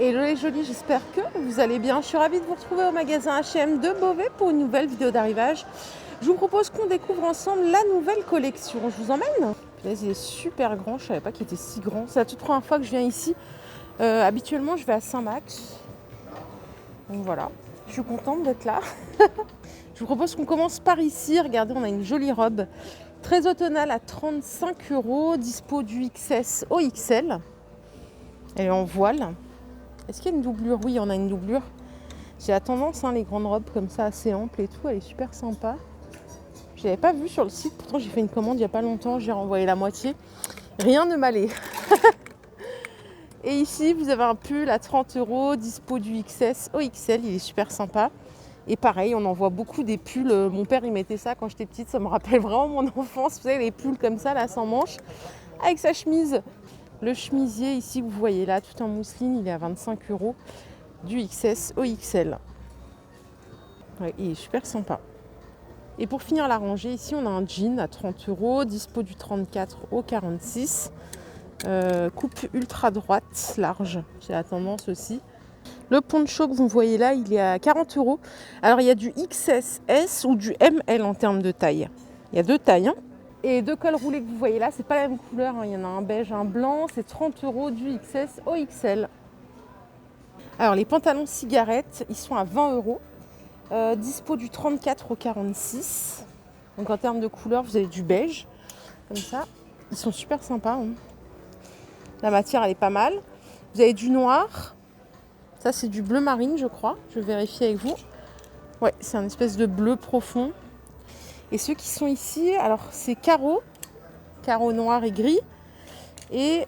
Hello les jolis, j'espère que vous allez bien. Je suis ravie de vous retrouver au magasin H&M de Beauvais pour une nouvelle vidéo d'arrivage. Je vous propose qu'on découvre ensemble la nouvelle collection. Je vous emmène. Là, il est super grand, je ne savais pas qu'il était si grand. C'est la toute première fois que je viens ici. Habituellement, je vais à Saint-Max. Donc voilà, je suis contente d'être là. Je vous propose qu'on commence par ici. Regardez, on a une jolie robe très automnale à 35 €, dispo du XS au XL. Elle est en voile. Est-ce qu'il y a une doublure? Oui, on a une doublure. J'ai la tendance, les grandes robes comme ça, assez amples et tout. Elle est super sympa. Je l'avais pas vue sur le site. Pourtant, j'ai fait une commande il n'y a pas longtemps. J'ai renvoyé la moitié. Rien ne m'allait. Et ici, vous avez un pull à 30 €, dispo du XS au XL. Il est super sympa. Et pareil, on en voit beaucoup des pulls. Mon père, il mettait ça quand j'étais petite. Ça me rappelle vraiment mon enfance. Vous savez, les pulls comme ça, là, sans manches, avec sa chemise. Le chemisier ici, vous voyez là, tout en mousseline, il est à 25 €, du XS au XL. Ouais, il est super sympa. Et pour finir la rangée, ici, on a un jean à 30 €, dispo du 34 au 46. Coupe ultra droite, large, j'ai la tendance aussi. Le poncho que vous voyez là, il est à 40 €. Alors, il y a du XS ou du ML en termes de taille. Il y a deux tailles. Et deux cols roulés que vous voyez là, c'est pas la même couleur. Il y en a un beige, un blanc. C'est 30 € du XS au XL. Alors, les pantalons cigarettes, ils sont à 20 €. Dispo du 34 au 46. Donc, en termes de couleur, vous avez du beige, comme ça. Ils sont super sympas. La matière, elle est pas mal. Vous avez du noir. Ça, c'est du bleu marine, je crois. Je vais vérifier avec vous. Ouais, c'est un espèce de bleu profond. Et ceux qui sont ici, alors c'est carreau noir et gris. Et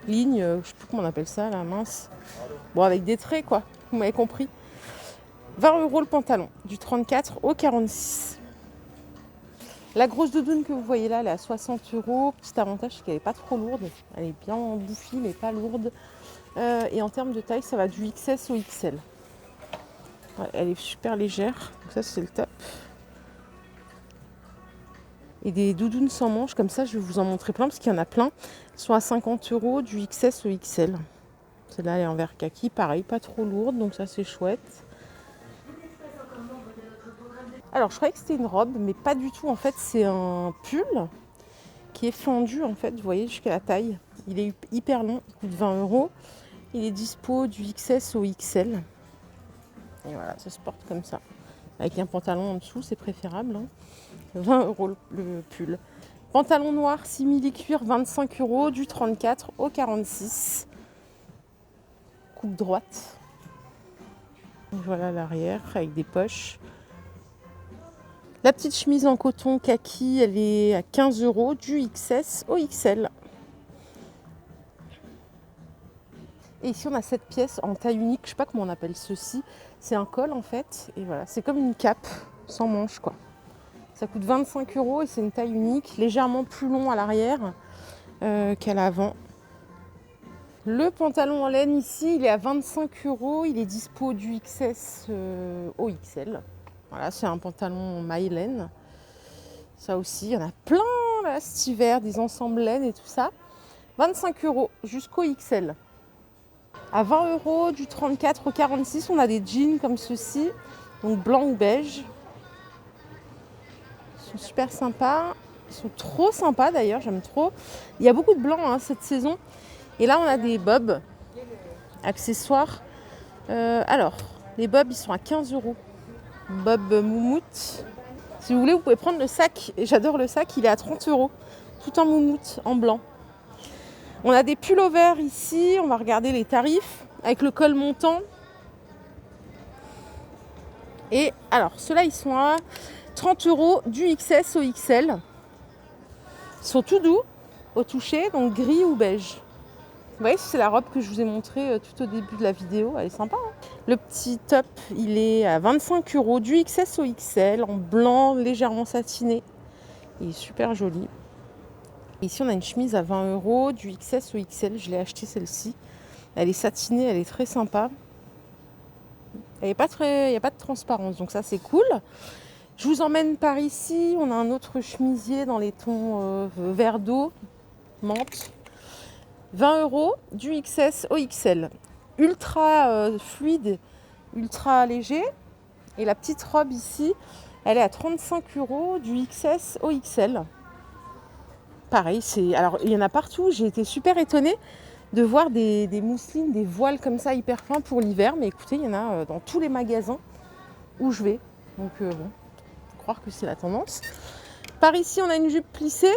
ligne, je sais plus comment on appelle ça, la mince. Bon, avec des traits, quoi. Vous m'avez compris. 20 € le pantalon, du 34 au 46. La grosse doudoune que vous voyez là, elle est à 60 €. Petit avantage, c'est qu'elle n'est pas trop lourde. Elle est bien bouffie, mais pas lourde. Et en termes de taille, ça va du XS au XL. Ouais, elle est super légère. Donc ça, c'est le top. Et des doudounes sans manches, comme ça, je vais vous en montrer plein, parce qu'il y en a plein. Elles sont à 50 € du XS au XL. Celle-là, elle est en vert kaki. Pareil, pas trop lourde, donc ça, c'est chouette. Alors, je croyais que c'était une robe, mais pas du tout. En fait, c'est un pull qui est fendu, en fait, vous voyez, jusqu'à la taille. Il est hyper long, il coûte 20 €. Il est dispo du XS au XL. Et voilà, ça se porte comme ça. Avec un pantalon en dessous, c'est préférable. 20 € le pull. Pantalon noir, simili-cuir, 25 €, du 34 au 46. Coupe droite. Voilà l'arrière, avec des poches. La petite chemise en coton kaki, elle est à 15 €, du XS au XL. Et ici, on a cette pièce en taille unique. Je ne sais pas comment on appelle ceci. C'est un col, en fait. Et voilà, c'est comme une cape sans manche, quoi. Ça coûte 25 € et c'est une taille unique, légèrement plus long à l'arrière qu'à l'avant. Le pantalon en laine ici, il est à 25 €. Il est dispo du XS au XL. Voilà, c'est un pantalon maille laine. Ça aussi, il y en a plein là, cet hiver, des ensembles laine et tout ça. 25 € jusqu'au XL. À 20 € du 34 au 46, on a des jeans comme ceci, donc blanc ou beige. Ils sont super sympas. Ils sont trop sympas d'ailleurs, j'aime trop. Il y a beaucoup de blanc cette saison. Et là, on a des bobs, accessoires. Alors, les bobs, ils sont à 15 €. Bob moumoute. Si vous voulez, vous pouvez prendre le sac. Et j'adore le sac, il est à 30 €. Tout en moumoute, en blanc. On a des pullovers ici. On va regarder les tarifs avec le col montant. Et alors, ceux-là, ils sont à 30 € du XS au XL. Ils sont tout doux au toucher, donc gris ou beige. Vous voyez, c'est la robe que je vous ai montrée tout au début de la vidéo. Elle est sympa. Le petit top, il est à 25 € du XS au XL, en blanc, légèrement satiné. Il est super joli. Ici, on a une chemise à 20 € du XS au XL. Je l'ai acheté celle-ci. Elle est satinée, elle est très sympa. Il n'y a pas de transparence, donc ça, c'est cool. Je vous emmène par ici. On a un autre chemisier dans les tons vert d'eau, menthe. 20 euros, du XS au XL. Ultra fluide, ultra léger. Et la petite robe ici, elle est à 35 euros, du XS au XL. Pareil, alors il y en a partout. J'ai été super étonnée de voir des mousselines, des voiles comme ça hyper fins pour l'hiver. Mais écoutez, il y en a dans tous les magasins où je vais. Donc bon, faut croire que c'est la tendance. Par ici, on a une jupe plissée.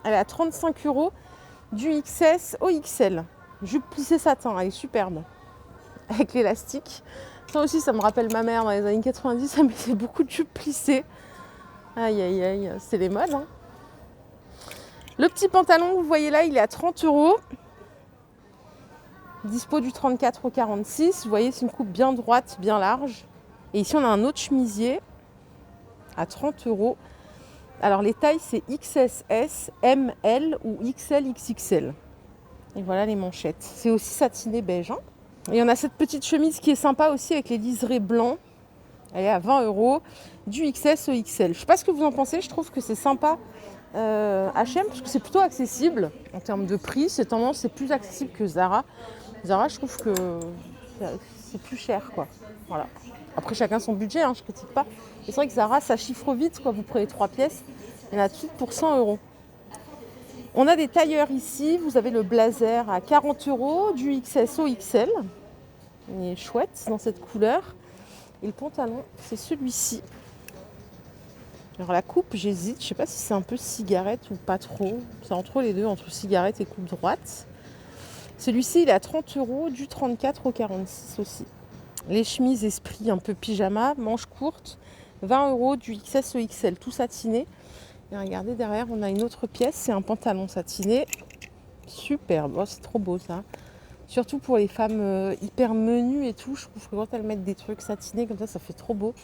Elle est à 35 euros, du XS au XL. Jupe plissée satin, elle est superbe. Avec l'élastique. Ça aussi, ça me rappelle ma mère dans les années 90. Elle mettait beaucoup de jupes plissées. Aïe, aïe, aïe, c'est les modes. Hein. Le petit pantalon, vous voyez là, il est à 30 euros. Dispo du 34 au 46. Vous voyez, c'est une coupe bien droite, bien large. Et ici, on a un autre chemisier à 30 euros. Alors, les tailles, c'est XSS, ML ou XL, XXL. Et voilà les manchettes. C'est aussi satiné beige. Hein. Et on a cette petite chemise qui est sympa aussi avec les liserés blancs. Elle est à 20 euros, du XS au XL. Je ne sais pas ce que vous en pensez, je trouve que c'est sympa H&M parce que c'est plutôt accessible en termes de prix. C'est plus accessible que Zara. Zara, je trouve que c'est plus cher, quoi. Voilà. Après, chacun son budget, hein, je ne critique pas. Mais c'est vrai que Zara, ça chiffre vite, quoi. Vous prenez 3 pièces, il y en a tout pour 100 euros. On a des tailleurs ici. Vous avez le blazer à 40 euros, du XS au XL. Il est chouette dans cette couleur. Et le pantalon, c'est celui-ci. Alors la coupe, j'hésite. Je ne sais pas si c'est un peu cigarette ou pas trop. C'est entre les deux, entre cigarette et coupe droite. Celui-ci, il est à 30 euros, du 34 au 46 aussi. Les chemises esprit un peu pyjama, manches courtes, 20 euros, du XS au XL, tout satiné. Et regardez, derrière, on a une autre pièce. C'est un pantalon satiné. Superbe. Oh, c'est trop beau, ça. Surtout pour les femmes hyper menues et tout. Je trouve que quand elles mettent des trucs satinés comme ça fait trop beau.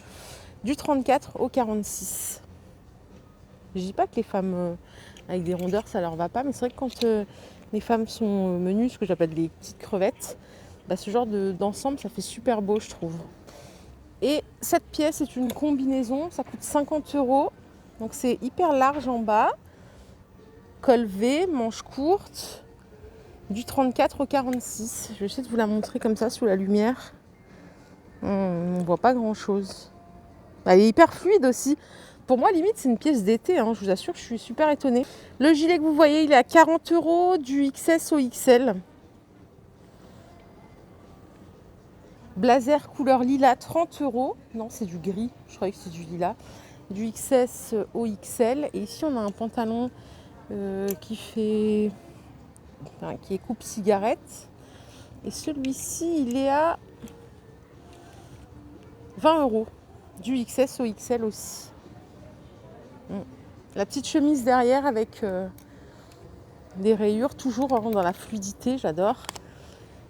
Du 34 au 46. Je dis pas que les femmes avec des rondeurs, ça leur va pas. Mais c'est vrai que quand les femmes sont menues, ce que j'appelle les petites crevettes, bah, ce genre d'ensemble, ça fait super beau, je trouve. Et cette pièce est une combinaison. Ça coûte 50 euros. Donc c'est hyper large en bas. Col V, manches courtes. Du 34 au 46. Je vais essayer de vous la montrer comme ça sous la lumière. On ne voit pas grand chose. Elle est hyper fluide aussi. Pour moi, limite, c'est une pièce d'été. Hein. Je vous assure, je suis super étonnée. Le gilet que vous voyez, il est à 40 euros, du XS au XL. Blazer couleur lilas, 30 euros. Non, c'est du gris. Je croyais que c'est du lilas. Du XS au XL. Et ici, on a un pantalon qui est coupe cigarette. Et celui-ci, il est à 20 euros. Du XS au XL aussi. La petite chemise derrière avec des rayures, toujours dans la fluidité, j'adore.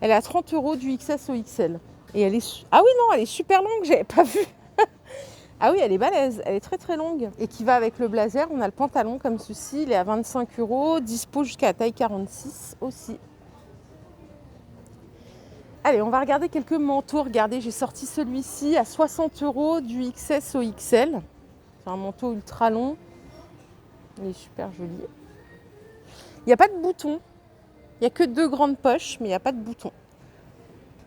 Elle est à 30 euros, du XS au XL. Et elle est... Ah oui, non, elle est super longue, j'avais pas vu. Ah oui, elle est balèze, elle est très très longue. Et qui va avec le blazer, on a le pantalon comme ceci, il est à 25 euros, dispo jusqu'à la taille 46 aussi. Allez, on va regarder quelques manteaux. Regardez, j'ai sorti celui-ci à 60 euros, du XS au XL. C'est un manteau ultra long. Il est super joli. Il n'y a pas de boutons. Il n'y a que 2 grandes poches, mais il n'y a pas de boutons.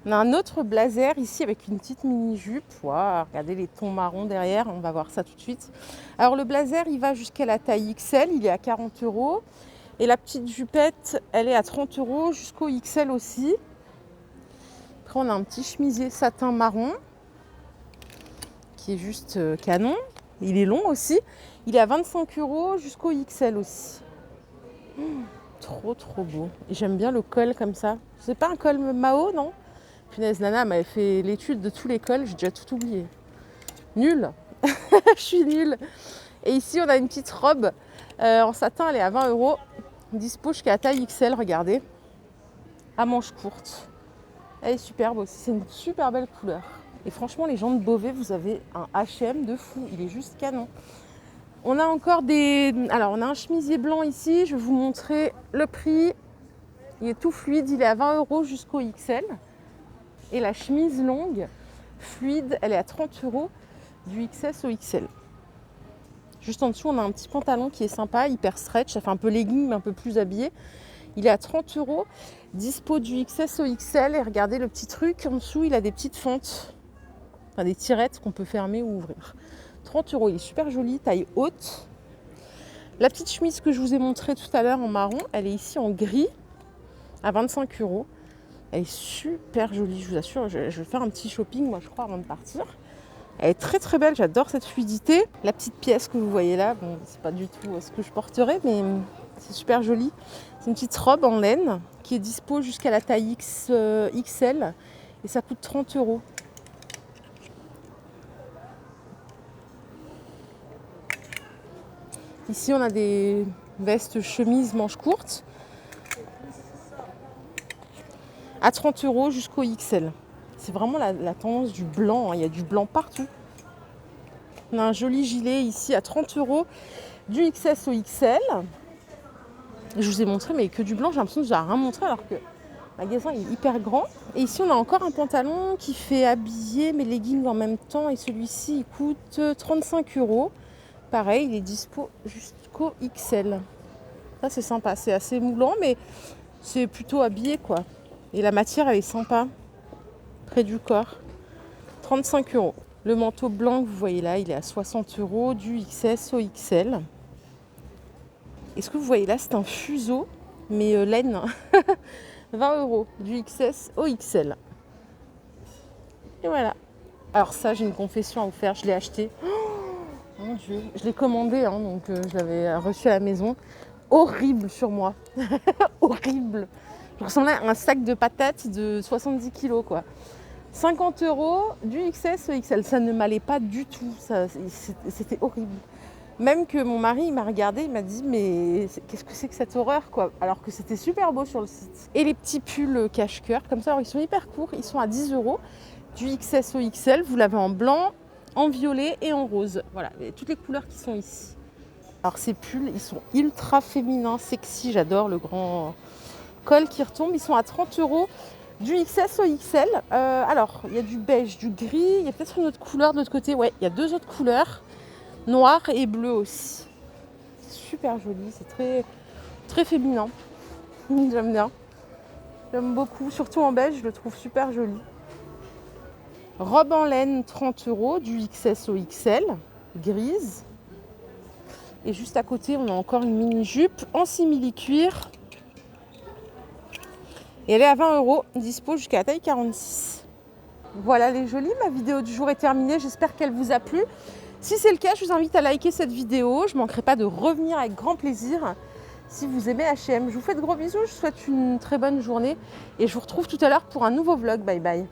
On a un autre blazer ici avec une petite mini-jupe. Wow, regardez les tons marrons derrière, on va voir ça tout de suite. Alors le blazer, il va jusqu'à la taille XL, il est à 40 euros. Et la petite jupette, elle est à 30 euros jusqu'au XL aussi. Après, on a un petit chemisier satin marron qui est juste canon. Il est long aussi. Il est à 25 euros jusqu'au XL aussi. Trop trop beau. Et j'aime bien le col comme ça. C'est pas un col Mao, non? Punaise, Nana m'avait fait l'étude de tous les cols, j'ai déjà tout oublié. Nul. Je suis nulle. Et ici, on a une petite robe en satin, elle est à 20 euros. Dispo jusqu'à la taille XL, regardez. À manches courtes. Elle est superbe aussi, c'est une super belle couleur. Et franchement, les gens de Beauvais, vous avez un H&M de fou, il est juste canon. On a encore Alors, on a un chemisier blanc ici, je vais vous montrer le prix. Il est tout fluide, il est à 20 euros jusqu'au XL. Et la chemise longue, fluide, elle est à 30 euros, du XS au XL. Juste en dessous, on a un petit pantalon qui est sympa, hyper stretch, ça fait un peu legging, mais un peu plus habillé. Il est à 30 €. Dispo du XS au XL. Et regardez le petit truc en dessous, il a des petites fentes. Enfin, des tirettes qu'on peut fermer ou ouvrir. 30 €. Il est super joli, taille haute. La petite chemise que je vous ai montrée tout à l'heure en marron, elle est ici en gris à 25 €. Elle est super jolie, je vous assure. Je vais faire un petit shopping, moi, je crois, avant de partir. Elle est très très belle, j'adore cette fluidité. La petite pièce que vous voyez là, bon, c'est pas du tout ce que je porterai, mais c'est super joli. C'est une petite robe en laine qui est dispo jusqu'à la taille XL et ça coûte 30 €. Ici, on a des vestes chemises manches courtes à 30 € jusqu'au XL. C'est vraiment la tendance du blanc, hein. Il y a du blanc partout. On a un joli gilet ici à 30 € du XS au XL. Je vous ai montré, mais que du blanc, j'ai l'impression que je n'ai rien montré alors que le magasin est hyper grand. Et ici, on a encore un pantalon qui fait habiller mes leggings en même temps. Et celui-ci, il coûte 35 €. Pareil, il est dispo jusqu'au XL. Ça, c'est sympa. C'est assez moulant, mais c'est plutôt habillé, quoi. Et la matière, elle est sympa. Près du corps. 35 €. Le manteau blanc que vous voyez là, il est à 60 € du XS au XL. Et ce que vous voyez là, c'est un fuseau, mais laine. 20 € du XS au XL. Et voilà. Alors ça, j'ai une confession à vous faire. Je l'ai acheté. Oh, mon Dieu. Je l'ai commandé, hein, donc je l'avais reçu à la maison. Horrible sur moi. Horrible. Je ressemblais à un sac de patates de 70 kg, quoi. 50 € du XS au XL. Ça ne m'allait pas du tout. C'était horrible. Même que mon mari, il m'a regardé, il m'a dit mais qu'est-ce que c'est que cette horreur, quoi. Alors que c'était super beau sur le site. Et les petits pulls cache-cœur comme ça, alors ils sont hyper courts, ils sont à 10 € du XS au XL. Vous l'avez en blanc, en violet et en rose. Voilà, toutes les couleurs qui sont ici. Alors ces pulls, ils sont ultra féminins, sexy, j'adore le grand col qui retombe. Ils sont à 30 € du XS au XL. Alors, il y a du beige, du gris, il y a peut-être une autre couleur de l'autre côté. Ouais, il y a deux autres couleurs. Noir et bleu aussi. C'est super joli, c'est très, très féminin. J'aime bien. J'aime beaucoup, surtout en beige, je le trouve super joli. Robe en laine, 30 € du XS au XL, grise. Et juste à côté, on a encore une mini-jupe en simili-cuir. Et elle est à 20 €, dispo jusqu'à la taille 46. Voilà les jolies, ma vidéo du jour est terminée. J'espère qu'elle vous a plu. Si c'est le cas, je vous invite à liker cette vidéo. Je ne manquerai pas de revenir avec grand plaisir si vous aimez H&M. Je vous fais de gros bisous, je vous souhaite une très bonne journée et je vous retrouve tout à l'heure pour un nouveau vlog. Bye bye.